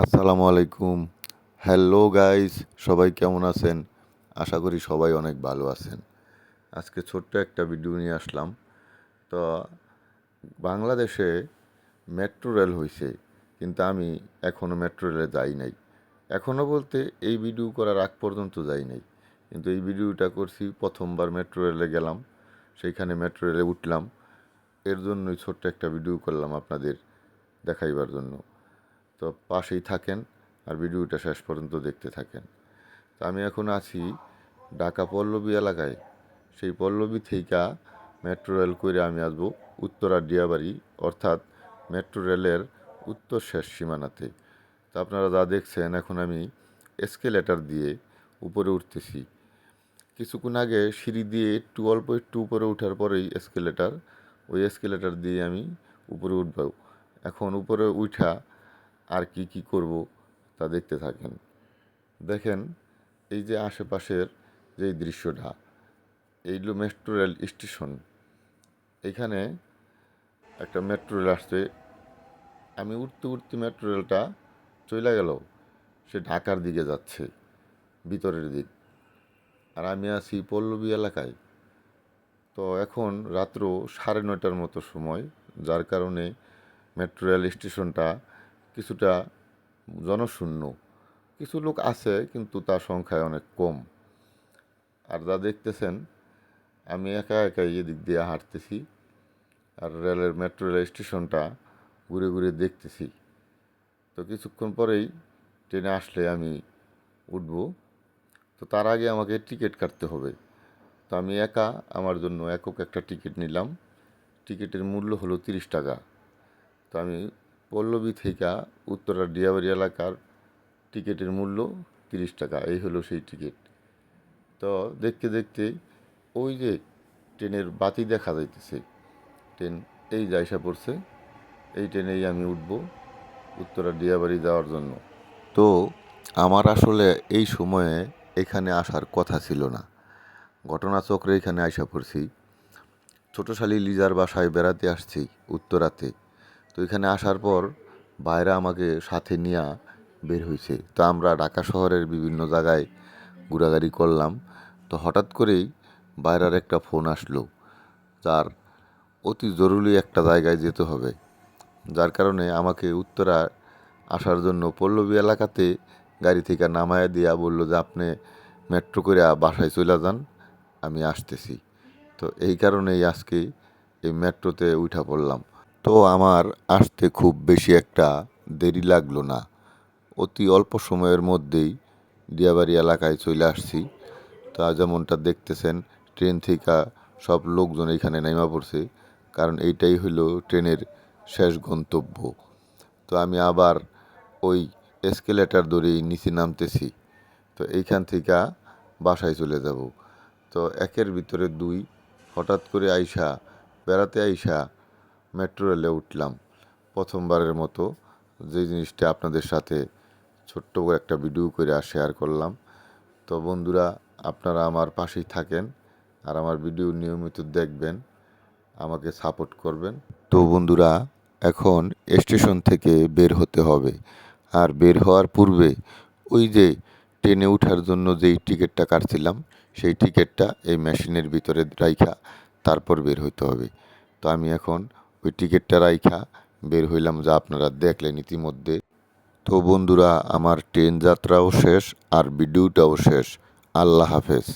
আসসালামু আলাইকুম। Hello guys, সবাই কেমন আছেন? আশা করি সবাই অনেক ভালো আছেন। আজকে ছোট্ট একটা ভিডিও নিয়ে আসলাম। তো বাংলাদেশে মেট্রো রেল হইছে, কিন্তু আমি এখনও মেট্রো রেলে যাই নাই। এখনও বলতে এই ভিডিও করার আগ পর্যন্ত যাই নাই, কিন্তু এই ভিডিওটা করছি প্রথমবার মেট্রো রেলে গেলাম, সেইখানে মেট্রো রেলে উঠলাম। এর জন্যই ছোট্ট একটা ভিডিও করলাম আপনাদের দেখাইবার জন্য। তো পাশেই থাকেন আর ভিডিওটা শেষ পর্যন্ত দেখতে থাকেন। তো আমি এখন আছি ঢাকা পল্লবী এলাকায়। সেই পল্লবী থেকে মেট্রো রেল করে আমি আসবো উত্তরা ডিয়াবাড়ি, অর্থাৎ মেট্রো রেলের উত্তর শেষ সীমানাতে। তো আপনারা যা দেখছেন, এখন আমি এসকেলেটর দিয়ে উপরে উঠতেছি। কিছুক্ষণ আগে সিঁড়ি দিয়ে একটু উপরে ওঠার পরেই ওই এসকেলেটর দিয়ে আমি উপরে উঠব। এখন উপরে উঠা আর কি করব তা দেখতে থাকেন। দেখেন, এই যে আশেপাশের যেই দৃশ্যটা, এইগুলো মেট্রো রেল স্টেশন। এখানে একটা মেট্রো রেল আসছে। আমি উঠতে উঠতে মেট্রো রেলটা চলে গেল, সে ঢাকার দিকে যাচ্ছে, ভিতরের দিক। আর আমি আছি পল্লবী এলাকায়। তো এখন রাত্র 9:30টার মতো সময়, যার কারণে মেট্রো রেল স্টেশনটা কিছুটা জনশূন্য। কিছু লোক আছে, কিন্তু তার সংখ্যায় অনেক কম। আর যা দেখতেছেন, আমি একা একাই এদিক দিয়ে হাঁটতেছি আর মেট্রো রেল স্টেশনটা ঘুরে ঘুরে দেখতেছি। তো কিছুক্ষণ পরেই ট্রেনে আসলে আমি উঠব। তো তার আগে আমাকে টিকিট কাটতে হবে। তো আমি আমার জন্য একক একটা টিকিট নিলাম। টিকিটের মূল্য হলো 30 টাকা। তো আমি পল্লবী থেকে উত্তরা ডিয়াবাড়ি এলাকার টিকিটের মূল্য 30 টাকা। এই হলো সেই টিকিট। তো দেখতে দেখতে ওই যে ট্রেনের বাতি দেখা যাইতেছে, ট্রেন এই যাইসা পড়ছে। এই ট্রেনেই আমি উঠব উত্তরা ডিয়াবাড়ি যাওয়ার জন্য। তো আমার আসলে এই সময়ে এখানে আসার কথা ছিল না। ঘটনাচক্রে এখানে আইসা পড়ছি। ছোটো শালি লিজার বাসায় বেড়াতে আসছি উত্তরাতে। তো এখানে আসার পর ভাইরা আমাকে সাথে নিয়ে বের হয়েছে। তো আমরা ঢাকা শহরের বিভিন্ন জায়গায় ঘোরাঘুরি করলাম। তো হঠাৎ করেই বাইরের একটা ফোন আসলো, যার অতি জরুরি একটা জায়গায় যেতে হবে। যার কারণে আমাকে উত্তরা আসার জন্য পল্লবী এলাকাতে গাড়ি থেকে নামায়া দিয়া বলল যে আপনি মেট্রো করে বাসায় চলে যান, আমি আসতেছি। তো এই কারণেই আজকে এই মেট্রোতে উঠা পড়লাম। তো আমার আসতে খুব বেশি একটা দেরি লাগলো না। অতি অল্প সময়ের মধ্যেই ডিয়াবাড়ি এলাকায় চলে আসছি। তা যেমনটা দেখতেছেন, ট্রেন থেকে সব লোকজন এখানে নেমে পড়ছে, কারণ এইটাই হলো ট্রেনের শেষ গন্তব্য। তো আমি আবার ওই এসকেলেটর ধরেই নিচে নামতেছি। তো এইখান থেকে বাসায় চলে যাব। তো একের ভিতরে দুই, হঠাৎ করে বেড়াতে আইসা মেট্রো রেলে উঠলাম প্রথমবারের মতো। যে জিনিসটা আপনাদের সাথে ছোট্ট করে একটা ভিডিও করে শেয়ার করলাম। তো বন্ধুরা, আপনারা আমার পাশেই থাকেন আর আমার ভিডিও নিয়মিত দেখবেন, আমাকে সাপোর্ট করবেন। তো বন্ধুরা, এখন স্টেশন থেকে বের হতে হবে। আর বের হওয়ার পূর্বে ওই যে ট্রেনে ওঠার জন্য যেই টিকিটটা কাটছিলাম, সেই টিকিটটা এই মেশিনের ভিতরে রাইখা তারপর বের হইতে হবে। তো আমি এখন ওই টিকিটটা রাইখা বের হইলাম, যা আপনারা দেখলেন ইতিমধ্যে। তো বন্ধুরা, আমার ট্রেন যাত্রাও শেষ আর ভিডিওটাও শেষ। আল্লাহ হাফেজ।